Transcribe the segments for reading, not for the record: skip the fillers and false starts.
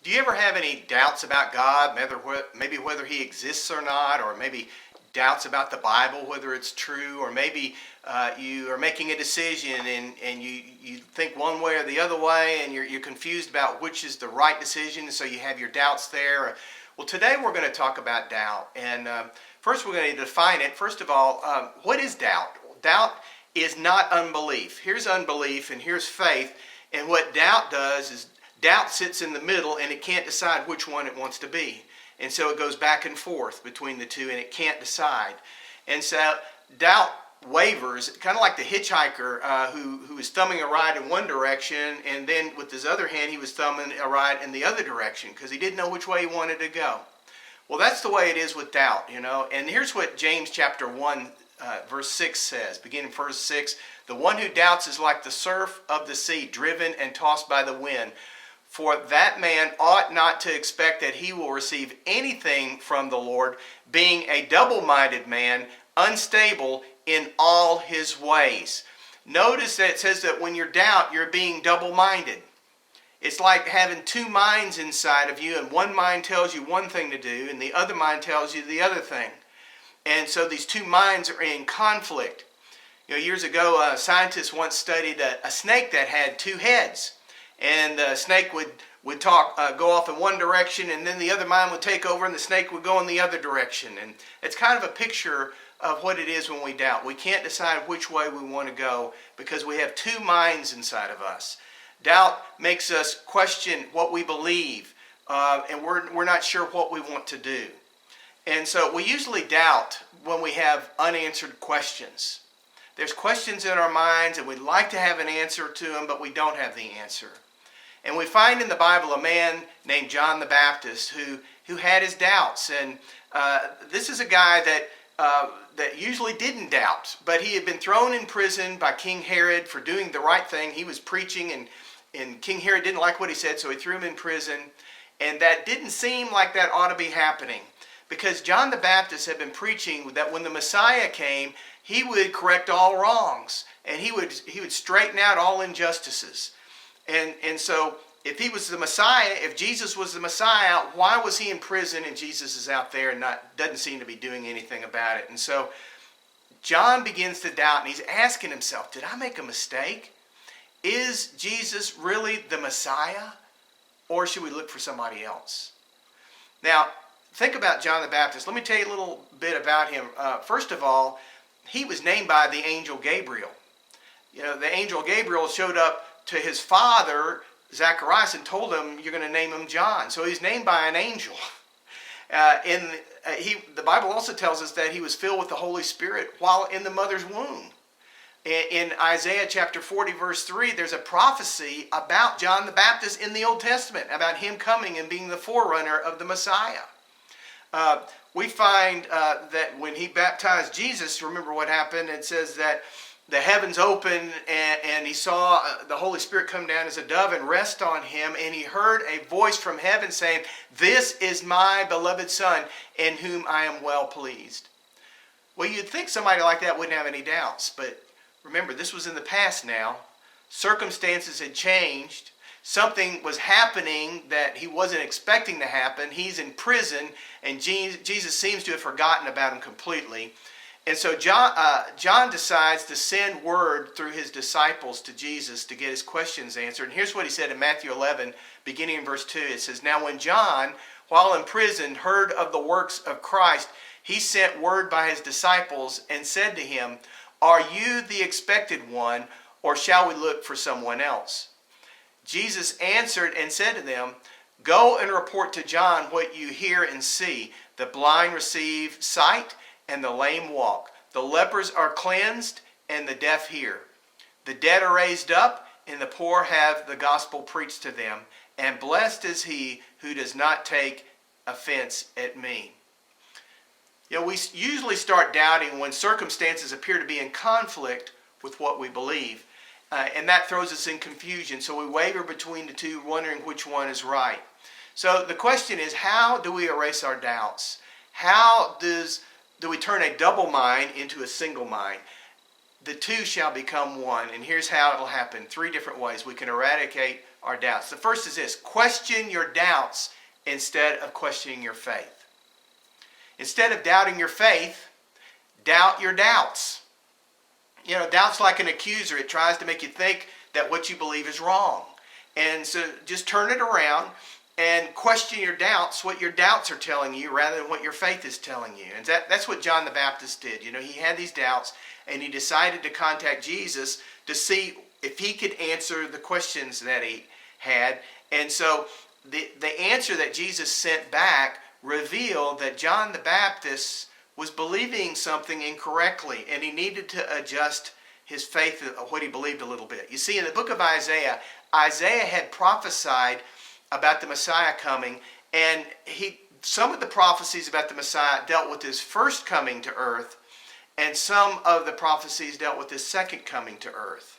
Do you ever have any doubts about God, maybe whether He exists or not, or maybe doubts about the Bible, whether it's true, or maybe you are making a decision and you think one way or the other way, and you're confused about which is the right decision, so you have your doubts there. Well, today we're going to talk about doubt, and first we're going to define it. First of all, what is doubt? Doubt is not unbelief. Here's unbelief and here's faith, and what doubt does is doubt sits in the middle and it can't decide which one it wants to be. And so it goes back and forth between the two and it can't decide. And so doubt wavers, kind of like the hitchhiker who was thumbing a ride in one direction, and then with his other hand he was thumbing a ride in the other direction because he didn't know which way he wanted to go. Well, that's the way it is with doubt, you know. And here's what James chapter 1 verse 6 says, beginning verse 6, "The one who doubts is like the surf of the sea, driven and tossed by the wind. For that man ought not to expect that he will receive anything from the Lord, being a double-minded man, unstable in all his ways." Notice that it says that when you doubt, you're being double-minded. It's like having two minds inside of you, and one mind tells you one thing to do, and the other mind tells you the other thing. And so these two minds are in conflict. You know, years ago, scientists once studied a snake that had two heads. And the snake would go off in one direction, and then the other mind would take over and the snake would go in the other direction. And it's kind of a picture of what it is when we doubt. We can't decide which way we want to go because we have two minds inside of us. Doubt makes us question what we believe, and we're not sure what we want to do. And so we usually doubt when we have unanswered questions. There's questions in our minds and we'd like to have an answer to them, but we don't have the answer. And we find in the Bible a man named John the Baptist who had his doubts. And this is a guy that usually didn't doubt, but he had been thrown in prison by King Herod for doing the right thing. He was preaching, and King Herod didn't like what he said, so he threw him in prison. And that didn't seem like that ought to be happening, because John the Baptist had been preaching that when the Messiah came, he would correct all wrongs, and he would straighten out all injustices. And so if he was the Messiah, if Jesus was the Messiah, why was he in prison and Jesus is out there and doesn't seem to be doing anything about it? And so John begins to doubt, and he's asking himself, did I make a mistake? Is Jesus really the Messiah, or should we look for somebody else? Now, think about John the Baptist. Let me tell you a little bit about him. First of all, he was named by the angel Gabriel. You know, the angel Gabriel showed up to his father, Zacharias, and told him, you're going to name him John. So he's named by an angel. The Bible also tells us that he was filled with the Holy Spirit while in the mother's womb. In Isaiah chapter 40, verse 3, there's a prophecy about John the Baptist in the Old Testament, about him coming and being the forerunner of the Messiah. We find that when he baptized Jesus, remember what happened? It says that the heavens opened and he saw the Holy Spirit come down as a dove and rest on him, and he heard a voice from heaven saying, "This is my beloved Son, in whom I am well pleased." Well, you'd think somebody like that wouldn't have any doubts, but remember, this was in the past now. Circumstances had changed. Something was happening that he wasn't expecting to happen. He's in prison, and Jesus seems to have forgotten about him completely. And so John decides to send word through his disciples to Jesus to get his questions answered. And here's what he said in Matthew 11, beginning in verse 2. It says, "Now when John, while in prison, heard of the works of Christ, he sent word by his disciples and said to him, 'Are you the expected one, or shall we look for someone else?' Jesus answered and said to them, 'Go and report to John what you hear and see. The blind receive sight, and the lame walk. The lepers are cleansed, and the deaf hear. The dead are raised up, and the poor have the gospel preached to them. And blessed is he who does not take offense at me.'" You know, we usually start doubting when circumstances appear to be in conflict with what we believe. And that throws us in confusion. So we waver between the two, wondering which one is right. So the question is, how do we erase our doubts? How do we turn a double mind into a single mind? the two shall become one. And here's how it'll happen. 3 different ways we can eradicate our doubts. The first is this: question your doubts instead of questioning your faith. Instead of doubting your faith, doubt your doubts. Doubt's like an accuser. It tries to make you think that what you believe is wrong. And so just turn it around and question your doubts, what your doubts are telling you, rather than what your faith is telling you. And that's what John the Baptist did. He had these doubts, and he decided to contact Jesus to see if he could answer the questions that he had. And so the answer that Jesus sent back revealed that John the Baptist was believing something incorrectly, and he needed to adjust his faith of what he believed a little bit. You see, in the book of Isaiah, Isaiah had prophesied about the Messiah coming, and some of the prophecies about the Messiah dealt with his first coming to earth, and some of the prophecies dealt with his second coming to earth.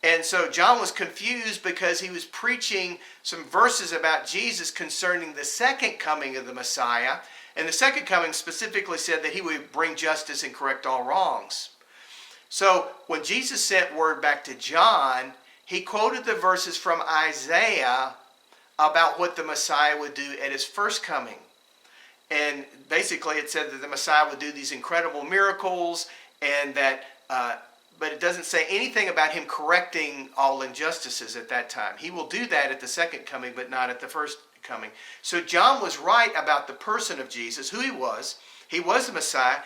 And so John was confused because he was preaching some verses about Jesus concerning the second coming of the Messiah. And the second coming specifically said that he would bring justice and correct all wrongs. So when Jesus sent word back to John, he quoted the verses from Isaiah about what the Messiah would do at his first coming. And basically it said that the Messiah would do these incredible miracles, and that, but it doesn't say anything about him correcting all injustices at that time. He will do that at the second coming, but not at the first coming. So John was right about the person of Jesus, who he was. He was the Messiah.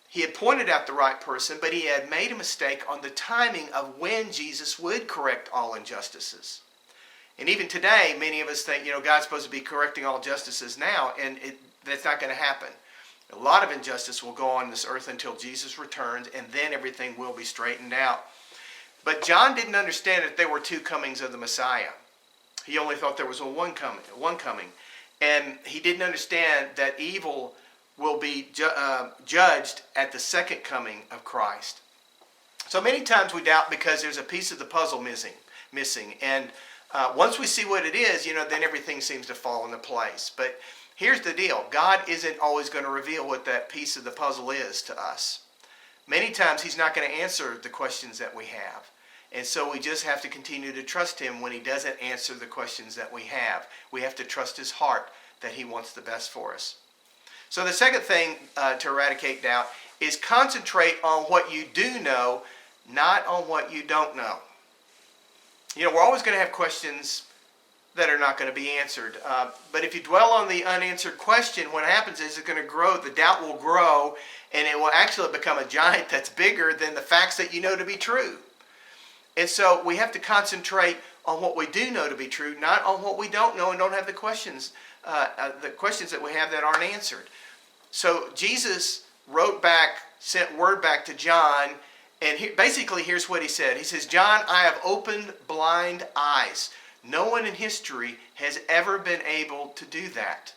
He had pointed out the right person, but he had made a mistake on the timing of when Jesus would correct all injustices. And even today, many of us think, God's supposed to be correcting all justices now, and that's not going to happen. A lot of injustice will go on this earth until Jesus returns, and then everything will be straightened out. But John didn't understand that there were 2 comings of the Messiah. He only thought there was one coming. And he didn't understand that evil will be judged at the second coming of Christ. So many times we doubt because there's a piece of the puzzle missing. And once we see what it is, then everything seems to fall into place. But here's the deal. God isn't always going to reveal what that piece of the puzzle is to us. Many times he's not going to answer the questions that we have. And so we just have to continue to trust him when he doesn't answer the questions that we have. We have to trust his heart that he wants the best for us. So the second thing to eradicate doubt is concentrate on what you do know, not on what you don't know. We're always going to have questions that are not going to be answered. But if you dwell on the unanswered question, what happens is it's going to grow. The doubt will grow, and it will actually become a giant that's bigger than the facts that you know to be true. And so we have to concentrate on what we do know to be true, not on what we don't know and don't have the questions that we have that aren't answered. So Jesus sent word back to John, and basically here's what he said. He says, John, I have opened blind eyes. No one in history has ever been able to do that,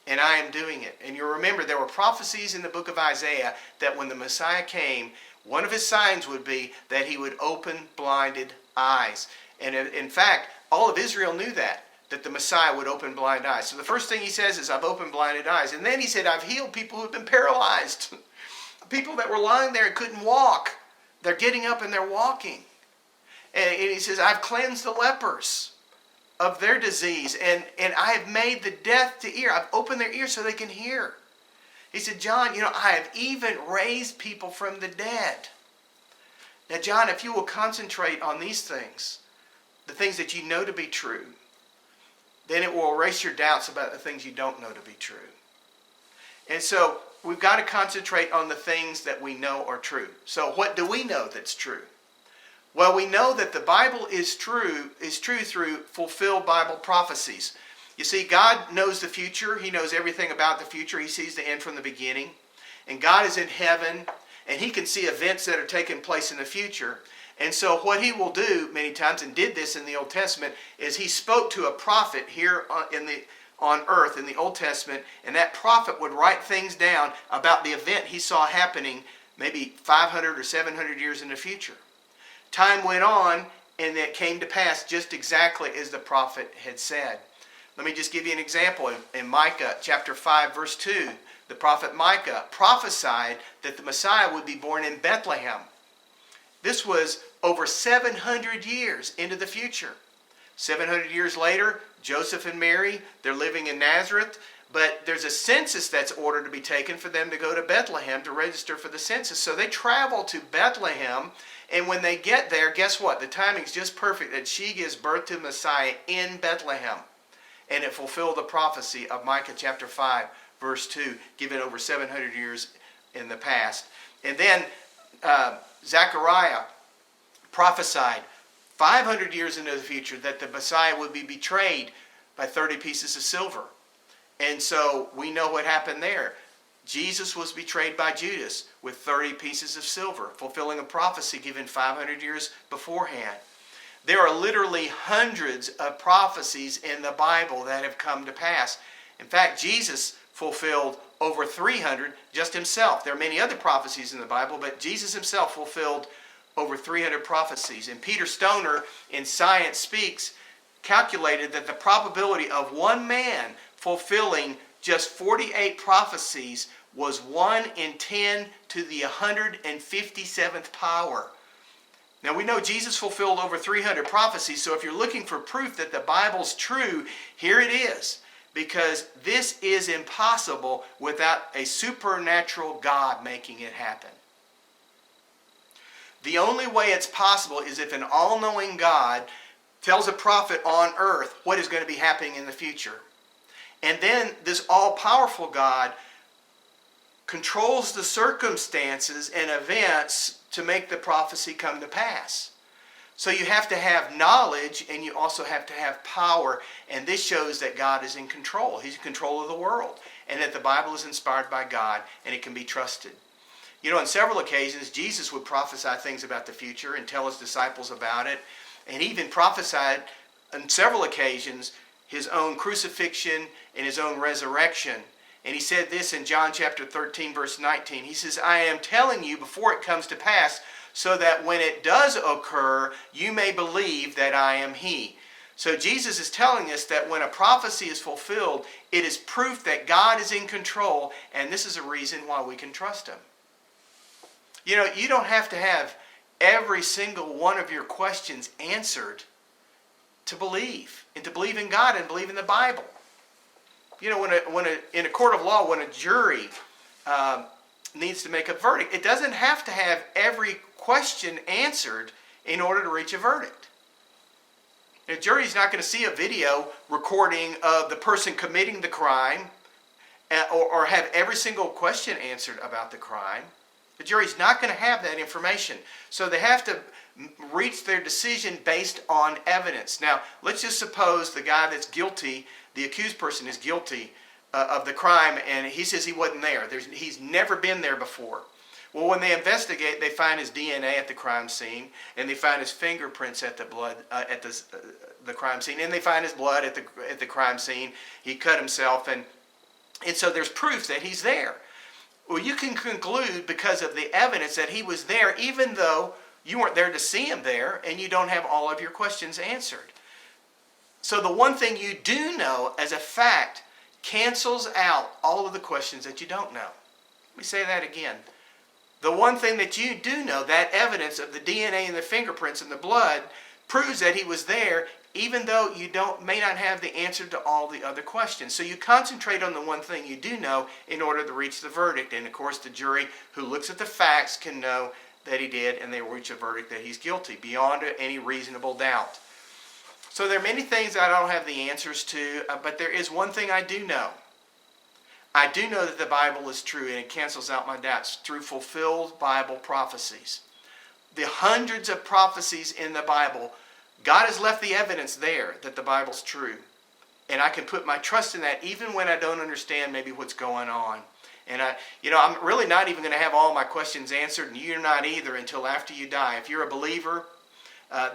and I am doing it. And you'll remember there were prophecies in the book of Isaiah that when the Messiah came, one of his signs would be that he would open blinded eyes. And in fact, all of Israel knew that the Messiah would open blind eyes. So the first thing he says is, I've opened blinded eyes. And then he said, I've healed people who've been paralyzed. People that were lying there and couldn't walk. They're getting up and they're walking. And he says, I've cleansed the lepers of their disease. And I have made the deaf to hear. I've opened their ears so they can hear. He said, John, I have even raised people from the dead. Now, John, if you will concentrate on these things, the things that you know to be true, then it will erase your doubts about the things you don't know to be true. And so we've got to concentrate on the things that we know are true. So what do we know that's true? Well, we know that the Bible is true through fulfilled Bible prophecies. You see, God knows the future. He knows everything about the future. He sees the end from the beginning. And God is in heaven, and he can see events that are taking place in the future. And so what he will do many times, and did this in the Old Testament, is he spoke to a prophet here on earth in the Old Testament, and that prophet would write things down about the event he saw happening maybe 500 or 700 years in the future. Time went on, and it came to pass just exactly as the prophet had said. Let me just give you an example. In Micah chapter 5, verse 2, the prophet Micah prophesied that the Messiah would be born in Bethlehem. This was over 700 years into the future. 700 years later, Joseph and Mary, they're living in Nazareth, but there's a census that's ordered to be taken for them to go to Bethlehem to register for the census. So they travel to Bethlehem, and when they get there, guess what? The timing's just perfect that she gives birth to Messiah in Bethlehem. And it fulfilled the prophecy of Micah chapter 5, verse 2, given over 700 years in the past. And then Zechariah prophesied 500 years into the future that the Messiah would be betrayed by 30 pieces of silver. And so we know what happened there. Jesus was betrayed by Judas with 30 pieces of silver, fulfilling a prophecy given 500 years beforehand. There are literally hundreds of prophecies in the Bible that have come to pass. In fact, Jesus fulfilled over 300 just himself. There are many other prophecies in the Bible, but Jesus himself fulfilled over 300 prophecies. And Peter Stoner in Science Speaks calculated that the probability of one man fulfilling just 48 prophecies was 1 in 10 to the 157th power. Now we know Jesus fulfilled over 300 prophecies, so if you're looking for proof that the Bible's true, here it is. Because this is impossible without a supernatural God making it happen. The only way it's possible is if an all-knowing God tells a prophet on earth what is going to be happening in the future. And then this all-powerful God controls the circumstances and events to make the prophecy come to pass. So you have to have knowledge, and you also have to have power. And this shows that God is in control. He's in control of the world. And that the Bible is inspired by God, and it can be trusted. You know, on several occasions, Jesus would prophesy things about the future and tell his disciples about it. And he even prophesied on several occasions his own crucifixion and his own resurrection. And he said this in John chapter 13, verse 19. He says, I am telling you before it comes to pass, so that when it does occur, you may believe that I am he. So Jesus is telling us that when a prophecy is fulfilled, it is proof that God is in control, and this is a reason why we can trust him. You know, you don't have to have every single one of your questions answered to believe, and to believe in God and believe in the Bible. You know, in a court of law, when a jury needs to make a verdict, it doesn't have to have every question answered in order to reach a verdict. The jury's not going to see a video recording of the person committing the crime or have every single question answered about the crime. The jury's not going to have that information. So they have to reach their decision based on evidence. Now, let's just suppose the guy that's guilty, the accused person is guilty of the crime, and he says he wasn't there. He's never been there before. Well, when they investigate, they find his DNA at the crime scene, and they find his fingerprints at the blood at the crime scene, and they find his blood at the crime scene. He cut himself, and so there's proof that he's there. Well, you can conclude because of the evidence that he was there, even though you weren't there to see him there, and you don't have all of your questions answered. So the one thing you do know as a fact cancels out all of the questions that you don't know. Let me say that again. The one thing that you do know, that evidence of the DNA and the fingerprints and the blood, proves that he was there, even though you may not have the answer to all the other questions. So you concentrate on the one thing you do know in order to reach the verdict. And of course the jury who looks at the facts can know that he did, and they will reach a verdict that he's guilty beyond any reasonable doubt. So there are many things I don't have the answers to, but there is one thing I do know. I do know that the Bible is true, and it cancels out my doubts through fulfilled Bible prophecies. The hundreds of prophecies in the Bible, God has left the evidence there that the Bible's true. And I can put my trust in that even when I don't understand maybe what's going on. And I'm really not even going to have all my questions answered, and you're not either until after you die. If you're a believer,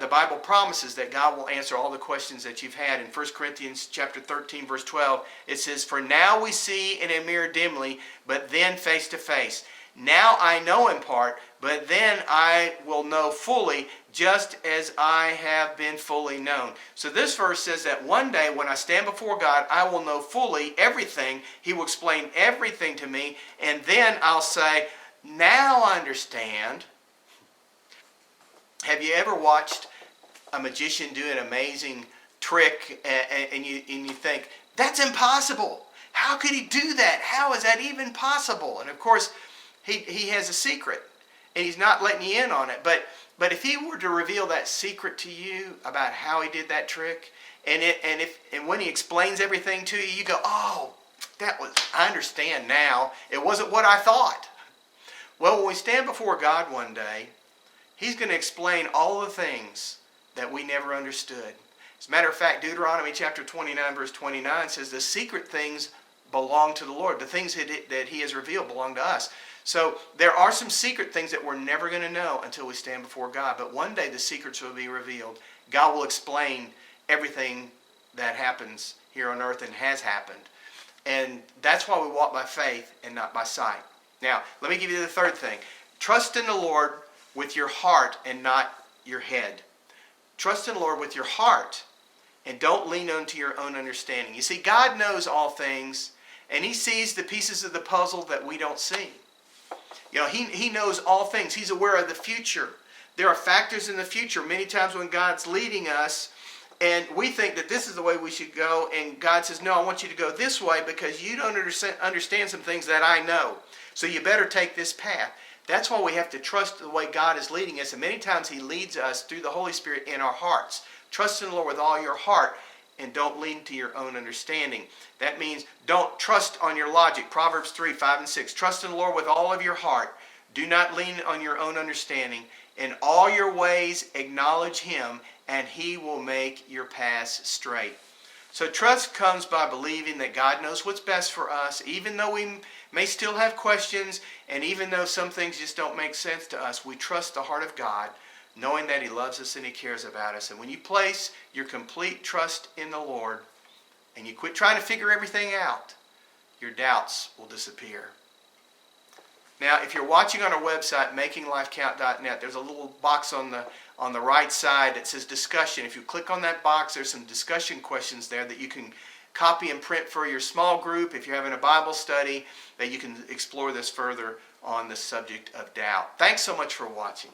the Bible promises that God will answer all the questions that you've had. In 1 Corinthians chapter 13, verse 12, it says, For now we see in a mirror dimly, but then face to face. Now I know in part, but then I will know fully, just as I have been fully known. So this verse says that one day when I stand before God, I will know fully everything. He will explain everything to me, and then I'll say, now I understand. Have you ever watched a magician do an amazing trick and you think, that's impossible? How could he do that? How is that even possible? And of course, he has a secret, and he's not letting you in on it. But if he were to reveal that secret to you about how he did that trick, and when he explains everything to you, you go, oh, I understand now. It wasn't what I thought. Well, when we stand before God one day, he's going to explain all the things that we never understood. As a matter of fact, Deuteronomy chapter 29, verse 29 says the secret things belong to the Lord. The things that he has revealed belong to us. So there are some secret things that we're never going to know until we stand before God. But one day the secrets will be revealed. God will explain everything that happens here on earth and has happened. And that's why we walk by faith and not by sight. Now, let me give you the third thing. Trust in the Lord with your heart and not your head. Trust in the Lord with your heart and don't lean onto your own understanding. You see, God knows all things, and he sees the pieces of the puzzle that we don't see. You know, he knows all things. He's aware of the future. There are factors in the future many times when God's leading us, and we think that this is the way we should go, and God says, no, I want you to go this way because you don't understand some things that I know. So you better take this path. That's why we have to trust the way God is leading us, and many times he leads us through the Holy Spirit in our hearts. Trust in the Lord with all your heart and don't lean to your own understanding. That means don't trust on your logic. Proverbs 3, 5, and 6. Trust in the Lord with all of your heart. Do not lean on your own understanding. In all your ways acknowledge him, and he will make your paths straight. So trust comes by believing that God knows what's best for us, even though we may still have questions, and even though some things just don't make sense to us, we trust the heart of God, knowing that he loves us and he cares about us. And when you place your complete trust in the Lord, and you quit trying to figure everything out, your doubts will disappear. Now, if you're watching on our website, makinglifecount.net, there's a little box on the right side that says discussion. If you click on that box, there's some discussion questions there that you can copy and print for your small group. If you're having a Bible study, that you can explore this further on the subject of doubt. Thanks so much for watching.